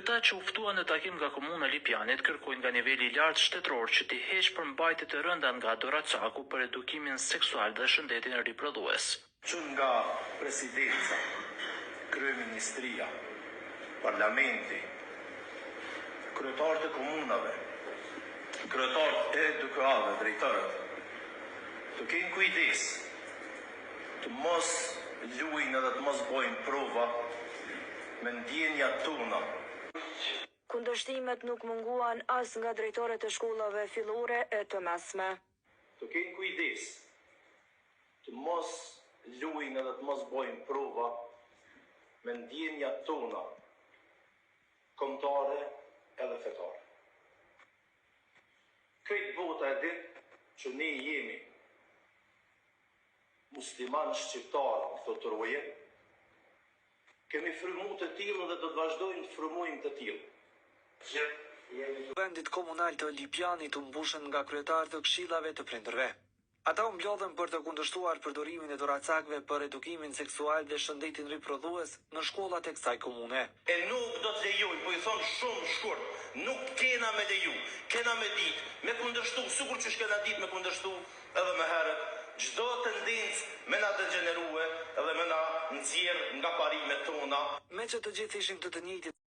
Ata që u ftuan në takim nga komuna e Lipjanit kërkojnë nga niveli i lartë shtetëror që t'i heqë përmbajtje të rënda nga Doraçaku për edukimin seksual dhe shëndetin riprodhues. Që nga presidenca, kryeministria, parlamenti, kryetarët e komunave, kryetarët e DKA-ve, drejtorët, të kenë kujdes, të mos luajnë edhe të mos bojnë prova me ndjenjat tona. Kundërshtimet nuk munguan as nga drejtorët e shkollave fillore e të mesme. Të kenë kujdes, të mos luajnë edhe të mos bojnë prova me ndjenjat tona, kombëtare edhe fetare. Këtë bota e ditë që ne jemi musliman shqiptar në këtë roje, kemi frymu të tillë dhe do të vazhdojmë të frymojmë të tillë. Vendit komunal të Lipjanit u mbushën nga kryetarët e këshillave të prindërve. Ata u mblodhen për të kundërshtuar përdorimin e doracakëve për edukimin seksual dhe shëndetin riprodhues në shkollat e kësaj komune. E nuk do të lejojmë, po i thonë shumë shkurt, nuk kena me leju, kena me ditë, me kundërshtu, sikur që shkena ditë me kundërshtu edhe me herët, çdo tendencë me na degenerue edhe me na nxjerr nga parimet tona. Me që të gjithë ishin të njëjtit